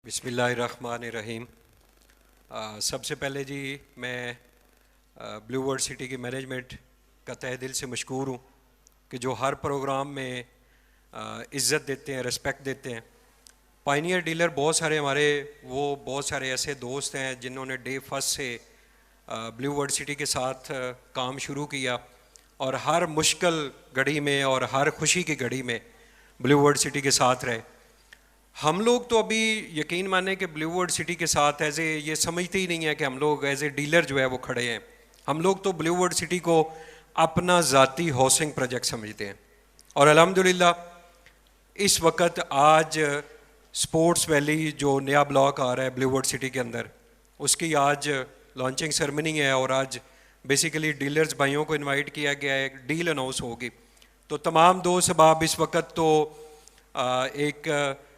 بسم اللہ الرحمن الرحیم۔ سب سے پہلے جی میں بلیو ورڈ سٹی کی مینجمنٹ کا تہ دل سے مشکور ہوں کہ جو ہر پروگرام میں عزت دیتے ہیں، رسپیکٹ دیتے ہیں۔ پائنیئر ڈیلر بہت سارے بہت سارے ایسے دوست ہیں جنہوں نے ڈے فرسٹ سے بلیو ورڈ سٹی کے ساتھ کام شروع کیا اور ہر مشکل گھڑی میں اور ہر خوشی کی گھڑی میں بلیو ورڈ سٹی کے ساتھ رہے۔ ہم لوگ تو ابھی یقین مانیں کہ بلیو ورڈ سٹی کے ساتھ یہ سمجھتے ہی نہیں ہے کہ ہم لوگ ایز اے ڈیلر جو ہے وہ کھڑے ہیں۔ ہم لوگ تو بلیو ورڈ سٹی کو اپنا ذاتی ہاؤسنگ پروجیکٹ سمجھتے ہیں، اور الحمدللہ اس وقت آج سپورٹس ویلی جو نیا بلاک آ رہا ہے بلیو ورڈ سٹی کے اندر، اس کی آج لانچنگ سرمنی ہے، اور آج بیسیکلی ڈیلرز بھائیوں کو انوائٹ کیا گیا ہے، ایک ڈیل اناؤنس ہوگی۔ تو تمام دوست احباب اس وقت تو ایک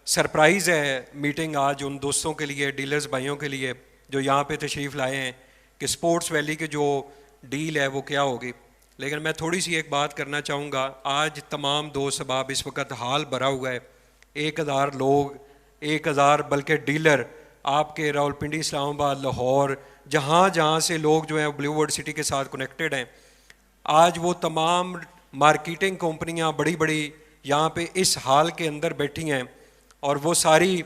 سرپرائز ہے میٹنگ آج ان دوستوں کے لیے، ڈیلرز بھائیوں کے لیے جو یہاں پہ تشریف لائے ہیں کہ سپورٹس ویلی کی جو ڈیل ہے وہ کیا ہوگی۔ لیکن میں تھوڑی سی ایک بات کرنا چاہوں گا۔ آج تمام دوست احباب اس وقت ہال بھرا ہوا ہے، 1000 لوگ، 1000 بلکہ ڈیلر آپ کے راولپنڈی، اسلام آباد، لاہور، جہاں جہاں سے لوگ جو ہیں بلیو ورڈ سٹی کے ساتھ کنیکٹڈ ہیں۔ آج وہ تمام مارکیٹنگ کمپنیاں بڑی بڑی یہاں پہ اس ہال کے اندر بیٹھی ہیں، اور وہ ساری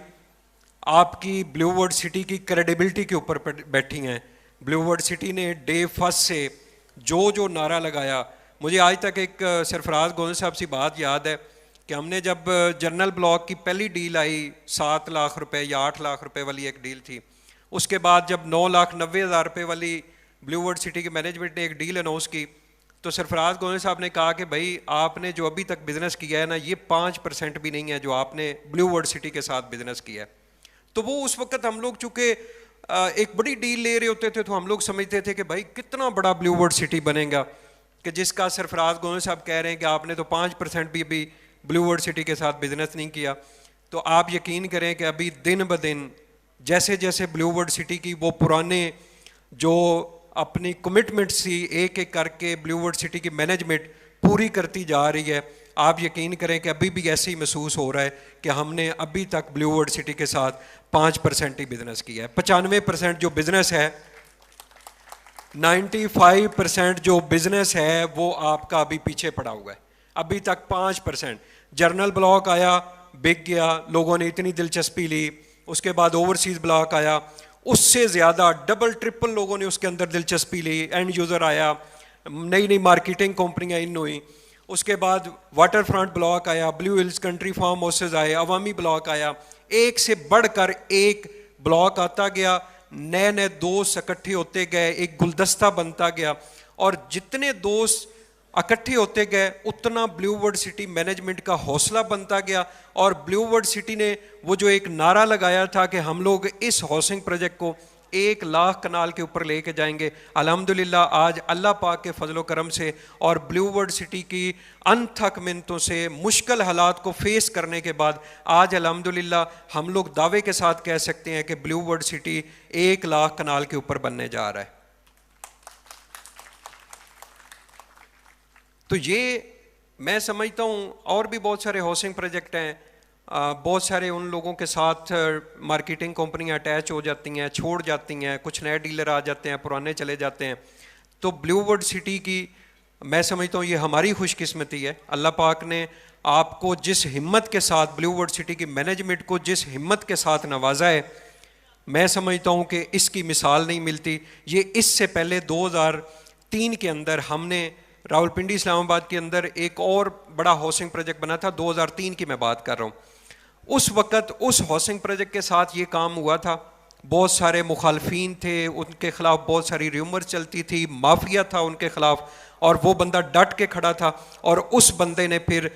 آپ کی بلیو ورڈ سٹی کی کریڈیبلٹی کے اوپر بیٹھی ہیں۔ بلیو ورڈ سٹی نے ڈے فرسٹ سے جو نعرہ لگایا، مجھے آج تک ایک سرفراز گوند صاحب سی بات یاد ہے کہ ہم نے جب جنرل بلاک کی پہلی ڈیل آئی 7 لاکھ روپے یا 8 لاکھ روپے والی ایک ڈیل تھی، اس کے بعد جب 9,90,000 روپے والی بلیو ورڈ سٹی کے مینجمنٹ نے ایک ڈیل اناؤنس کی، تو سرفراز گوند صاحب نے کہا کہ بھائی آپ نے جو ابھی تک بزنس کیا ہے نا، یہ 5% بھی نہیں ہے جو آپ نے بلیو ورڈ سٹی کے ساتھ بزنس کیا ہے۔ تو وہ اس وقت ہم لوگ چونکہ ایک بڑی ڈیل لے رہے ہوتے تھے تو ہم لوگ سمجھتے تھے کہ بھائی کتنا بڑا بلیو ورڈ سٹی بنے گا کہ جس کا سرفراز گوند صاحب کہہ رہے ہیں کہ آپ نے تو 5% بھی ابھی بلیو ورڈ سٹی کے ساتھ بزنس نہیں کیا۔ تو آپ یقین کریں کہ ابھی دن بدن جیسے جیسے بلیو ورڈ سٹی کی وہ پرانے جو اپنی کمٹمنٹ سی ایک ایک کر کے بلیو ورڈ سٹی کی مینجمنٹ پوری کرتی جا رہی ہے، آپ یقین کریں کہ ابھی بھی ایسے ہی محسوس ہو رہا ہے کہ ہم نے ابھی تک بلیو ورڈ سٹی کے ساتھ 5% ہی بزنس کیا ہے۔ 95% جو بزنس ہے، 95% جو بزنس ہے وہ آپ کا ابھی پیچھے پڑا ہوا ہے، ابھی تک 5%۔ جرنل بلاک آیا، بک گیا، لوگوں نے اتنی دلچسپی لی، اس کے بعد اوورسیز بلاک آیا، اس سے زیادہ ڈبل ٹرپل لوگوں نے اس کے اندر دلچسپی لی، اینڈ یوزر آیا، نئی مارکیٹنگ کمپنیاں ان ہوئیں، اس کے بعد واٹر فرنٹ بلاک آیا، blue Hills country form houses آئے، عوامی بلاک آیا، ایک سے بڑھ کر ایک بلاک آتا گیا، نئے نئے دوست اکٹھے ہوتے گئے، ایک گلدستہ بنتا گیا، اور جتنے دوست اکٹھے ہوتے گئے اتنا بلیو ورڈ سٹی مینجمنٹ کا حوصلہ بنتا گیا، اور بلیو ورڈ سٹی نے وہ جو ایک نعرہ لگایا تھا کہ ہم لوگ اس ہاؤسنگ پروجیکٹ کو 1 لاکھ کنال کے اوپر لے کے جائیں گے، الحمدللہ آج اللہ پاک کے فضل و کرم سے اور بلیو ورڈ سٹی کی انتھک منتوں سے مشکل حالات کو فیس کرنے کے بعد آج الحمدللہ ہم لوگ دعوے کے ساتھ کہہ سکتے ہیں کہ Blue World City 1 lakh kanal کے اوپر بننے جا رہا ہے۔ تو یہ میں سمجھتا ہوں اور بھی بہت سارے ہاؤسنگ پروجیکٹ ہیں، بہت سارے ان لوگوں کے ساتھ مارکیٹنگ کمپنیاں اٹیچ ہو جاتی ہیں، چھوڑ جاتی ہیں، کچھ نئے ڈیلر آ جاتے ہیں، پرانے چلے جاتے ہیں۔ تو بلیو ورڈ سٹی کی میں سمجھتا ہوں یہ ہماری خوش قسمتی ہے، اللہ پاک نے آپ کو جس ہمت کے ساتھ بلیو ورڈ سٹی کی مینجمنٹ کو جس ہمت کے ساتھ نوازا ہے، میں سمجھتا ہوں کہ اس کی مثال نہیں ملتی۔ یہ اس سے پہلے 2003 کے اندر ہم نے راولپنڈی اسلام آباد کے اندر ایک اور بڑا ہاؤسنگ پروجیکٹ بنا تھا، 2003 کی میں بات کر رہا ہوں۔ اس وقت اس ہاؤسنگ پروجیکٹ کے ساتھ یہ کام ہوا تھا، بہت سارے مخالفین تھے، ان کے خلاف بہت ساری ریومر چلتی تھی، مافیا تھا ان کے خلاف، اور وہ بندہ ڈٹ کے کھڑا تھا، اور اس بندے نے پھر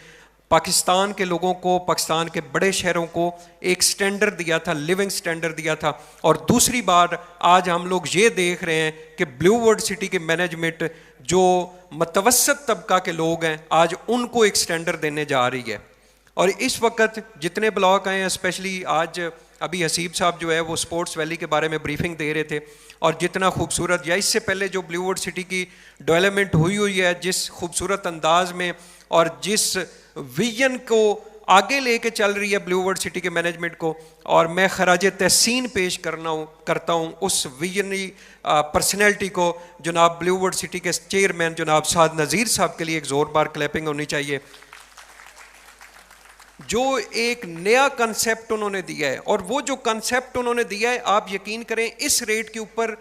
پاکستان کے لوگوں کو، پاکستان کے بڑے شہروں کو ایک سٹینڈرڈ دیا تھا، لیونگ سٹینڈرڈ دیا تھا۔ اور دوسری بار آج ہم لوگ یہ دیکھ رہے ہیں کہ بلیو ورڈ سٹی کی مینجمنٹ جو متوسط طبقہ کے لوگ ہیں آج ان کو ایک سٹینڈرڈ دینے جا رہی ہے۔ اور اس وقت جتنے بلاک آئے ہیں، اسپیشلی آج ابھی حسیب صاحب جو ہے وہ سپورٹس ویلی کے بارے میں بریفنگ دے رہے تھے، اور جتنا خوبصورت یا اس سے پہلے جو بلیو ورڈ سٹی کی ڈیولپمنٹ ہوئی ہے، جس خوبصورت انداز میں اور جس ویژن کو آگے لے کے چل رہی ہے بلیو ورلڈ سٹی کے مینجمنٹ کو, اور میں خراج تحسین پیش کرتا ہوں اس ویژنری پرسنالٹی کو, جناب بلیو ورلڈ سٹی کے چیئرمین جناب سعد نذیر صاحب کے لیے ایک زور بار کلیپنگ ہونی چاہیے, جو ایک نیا کنسیپٹ انہوں نے دیا ہے. اور وہ جو کنسیپٹ انہوں نے دیا ہے, آپ یقین کریں اس ریٹ کے اوپر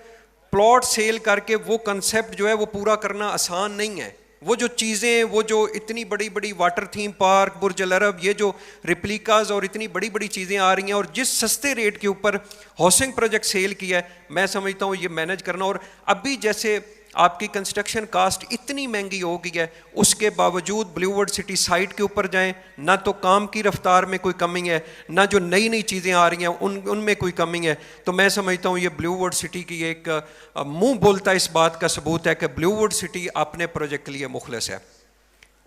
پلاٹ سیل کر کے وہ کنسیپٹ جو ہے وہ پورا کرنا آسان نہیں ہے. وہ جو چیزیں, وہ جو اتنی بڑی بڑی واٹر تھیم پارک, برج العرب, یہ جو ریپلیکاز اور اتنی بڑی بڑی چیزیں آ رہی ہیں, اور جس سستے ریٹ کے اوپر ہاؤسنگ پروجیکٹ سیل کیا ہے, میں سمجھتا ہوں یہ مینیج کرنا. اور ابھی جیسے آپ کی کنسٹرکشن کاسٹ اتنی مہنگی ہو گئی ہے, اس کے باوجود بلیو ورلڈ سٹی سائٹ کے اوپر جائیں, نہ تو کام کی رفتار میں کوئی کمی ہے, نہ جو نئی نئی چیزیں آ رہی ہیں ان میں کوئی کمی ہے. تو میں سمجھتا ہوں یہ بلیو ورلڈ سٹی کی ایک منہ بولتا اس بات کا ثبوت ہے کہ بلیو ورلڈ سٹی اپنے پروجیکٹ کے لیے مخلص ہے.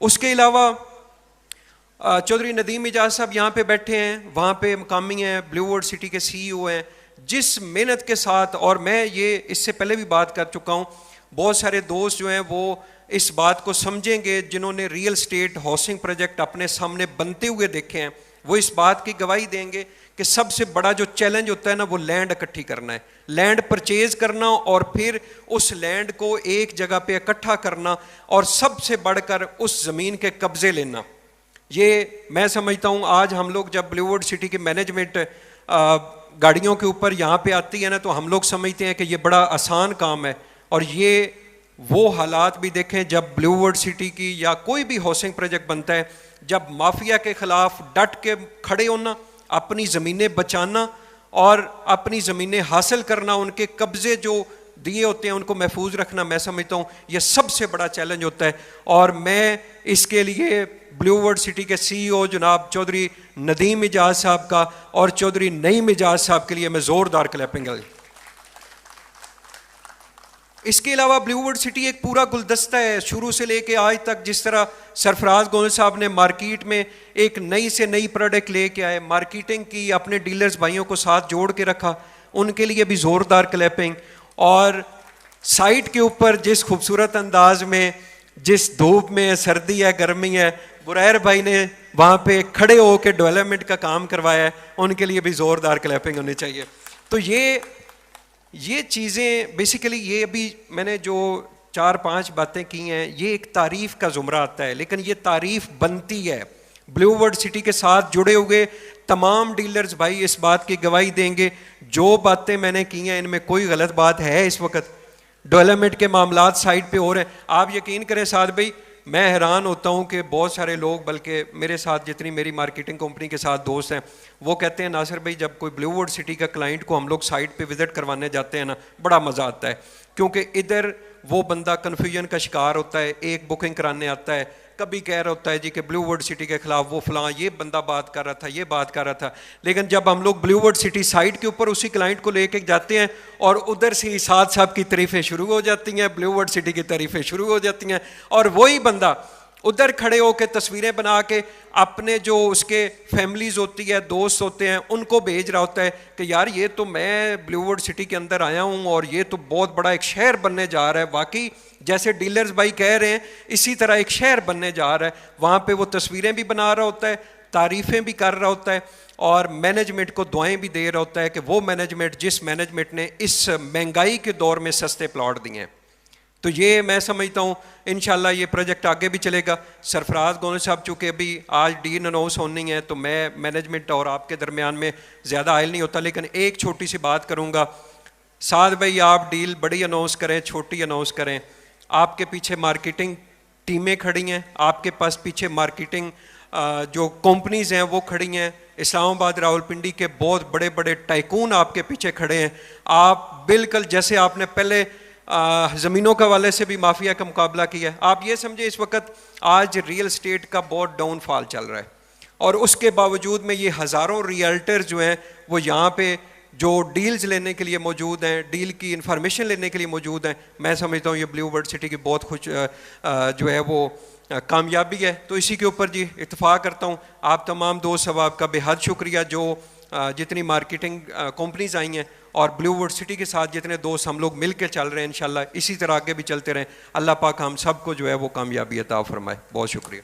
اس کے علاوہ چودھری ندیم اعجاز صاحب یہاں پہ بیٹھے ہیں, وہاں پہ مقامی ہیں, بلیو ورلڈ سٹی کے سی ای او ہیں, جس محنت کے ساتھ, اور میں یہ اس سے پہلے بھی بات کر چکا ہوں, بہت سارے دوست جو ہیں وہ اس بات کو سمجھیں گے جنہوں نے ریئل اسٹیٹ ہاؤسنگ پروجیکٹ اپنے سامنے بنتے ہوئے دیکھے ہیں, وہ اس بات کی گواہی دیں گے کہ سب سے بڑا جو چیلنج ہوتا ہے نا, وہ لینڈ اکٹھی کرنا ہے, لینڈ پرچیز کرنا, اور پھر اس لینڈ کو ایک جگہ پہ اکٹھا کرنا, اور سب سے بڑھ کر اس زمین کے قبضے لینا. یہ میں سمجھتا ہوں آج ہم لوگ جب بلیو ورلڈ سٹی کی مینجمنٹ گاڑیوں کے اوپر یہاں پہ آتی ہے نا, تو ہم لوگ سمجھتے ہیں کہ یہ بڑا آسان کام ہے. اور یہ وہ حالات بھی دیکھیں جب بلیو ورلڈ سٹی کی یا کوئی بھی ہاؤسنگ پروجیکٹ بنتا ہے, جب مافیا کے خلاف ڈٹ کے کھڑے ہونا, اپنی زمینیں بچانا اور اپنی زمینیں حاصل کرنا, ان کے قبضے جو دیے ہوتے ہیں ان کو محفوظ رکھنا, میں سمجھتا ہوں یہ سب سے بڑا چیلنج ہوتا ہے. اور میں اس کے لیے بلیو ورلڈ سٹی کے سی ای او جناب چودھری ندیم اعجاز صاحب کا اور چودھری نعیم اعجاز صاحب کے لیے میں زوردار کلیپنگ ہے. اس کے علاوہ بلیو ورلڈ سٹی ایک پورا گلدستہ ہے, شروع سے لے کے آج تک. جس طرح سرفراز گوہل صاحب نے مارکیٹ میں ایک نئی سے نئی پروڈکٹ لے کے آئے, مارکیٹنگ کی, اپنے ڈیلرز بھائیوں کو ساتھ جوڑ کے رکھا, ان کے لیے بھی زوردار کلیپنگ. اور سائٹ کے اوپر جس خوبصورت انداز میں, جس دھوپ میں, سردی ہے, گرمی ہے, برائر بھائی نے وہاں پہ کھڑے ہو کے ڈیولپمنٹ کا کام کروایا ہے, ان کے لیے بھی زوردار کلیپنگ ہونی چاہیے. تو یہ چیزیں بیسیکلی, یہ ابھی میں نے جو 4-5 باتیں کی ہیں, یہ ایک تعریف کا زمرہ آتا ہے, لیکن یہ تعریف بنتی ہے. بلیو ورلڈ سٹی کے ساتھ جڑے ہوئے تمام ڈیلرز بھائی اس بات کی گواہی دیں گے, جو باتیں میں نے کی ہیں ان میں کوئی غلط بات ہے. اس وقت ڈیولپمنٹ کے معاملات سائٹ پہ ہو رہے ہیں. آپ یقین کریں سعد بھائی, میں حیران ہوتا ہوں کہ بہت سارے لوگ, بلکہ میرے ساتھ جتنی میری مارکیٹنگ کمپنی کے ساتھ دوست ہیں, وہ کہتے ہیں ناصر بھائی جب کوئی بلیو ورلڈ سٹی کا کلائنٹ کو ہم لوگ سائٹ پہ وزٹ کروانے جاتے ہیں نا, بڑا مزہ آتا ہے, کیونکہ ادھر وہ بندہ کنفیوژن کا شکار ہوتا ہے, ایک بکنگ کرانے آتا ہے, کبھی کہہ رہا ہوتا ہے جی کہ بلیو ورلڈ سٹی کے خلاف وہ فلاں یہ بندہ بات کر رہا تھا, یہ بات کر رہا تھا. لیکن جب ہم لوگ بلیو ورلڈ سٹی سائٹ کے اوپر اسی کلائنٹ کو لے کے جاتے ہیں, اور ادھر سے سعد صاحب کی تعریفیں شروع ہو جاتی ہیں, بلیو ورلڈ سٹی کی تعریفیں شروع ہو جاتی ہیں, اور وہی بندہ ادھر کھڑے ہو کے تصویریں بنا کے اپنے جو اس کے فیملیز ہوتی ہے, دوست ہوتے ہیں, ان کو بھیج رہا ہوتا ہے کہ یار یہ تو میں بلیو ورلڈ سٹی کے اندر آیا ہوں اور یہ تو بہت بڑا ایک شہر بننے جا رہا ہے. واقعی جیسے ڈیلرز بھائی کہہ رہے ہیں اسی طرح ایک شہر بننے جا رہا ہے. وہاں پہ وہ تصویریں بھی بنا رہا ہوتا ہے, تعریفیں بھی کر رہا ہوتا ہے, اور مینجمنٹ کو دعائیں بھی دے رہا ہوتا ہے کہ وہ مینجمنٹ جس مینجمنٹ نے اس مہنگائی کے دور میں سستے پلاٹ دیے ہیں. تو یہ میں سمجھتا ہوں انشاءاللہ یہ پروجیکٹ آگے بھی چلے گا. سرفراز گوہل صاحب چونکہ ابھی آج ڈیل اناؤنس ہونی ہے, تو میں مینجمنٹ اور آپ کے درمیان میں زیادہ حائل نہیں ہوتا, لیکن ایک چھوٹی سی بات کروں گا. سعد بھائی آپ ڈیل بڑی اناؤنس کریں, چھوٹی اناؤنس کریں, آپ کے پیچھے مارکیٹنگ ٹیمیں کھڑی ہیں, آپ کے پاس پیچھے مارکیٹنگ جو کمپنیز ہیں وہ کھڑی ہیں, اسلام آباد راولپنڈی کے بہت بڑے بڑے ٹائکون آپ کے پیچھے کھڑے ہیں. آپ بالکل جیسے آپ نے پہلے زمینوں کے حوالے سے بھی مافیا کا مقابلہ کیا ہے, آپ یہ سمجھے اس وقت آج ریئل اسٹیٹ کا بہت ڈاؤن فال چل رہا ہے, اور اس کے باوجود میں یہ ہزاروں ریئلٹر جو ہیں وہ یہاں پہ جو ڈیلز لینے کے لیے موجود ہیں, ڈیل کی انفارمیشن لینے کے لیے موجود ہیں. میں سمجھتا ہوں یہ بلیو ورلڈ سٹی کی بہت جو ہے وہ کامیابی ہے. تو اسی کے اوپر جی اتفاق کرتا ہوں. آپ تمام دوست صاحب کا بے حد شکریہ, جو جتنی مارکیٹنگ کمپنیز آئی ہیں اور بلیو ورلڈ سٹی کے ساتھ جتنے دوست ہم لوگ مل کے چل رہے ہیں, انشاءاللہ اسی طرح آگے بھی چلتے رہیں. اللہ پاک ہم سب کو جو ہے وہ کامیابی عطا فرمائے. بہت شکریہ.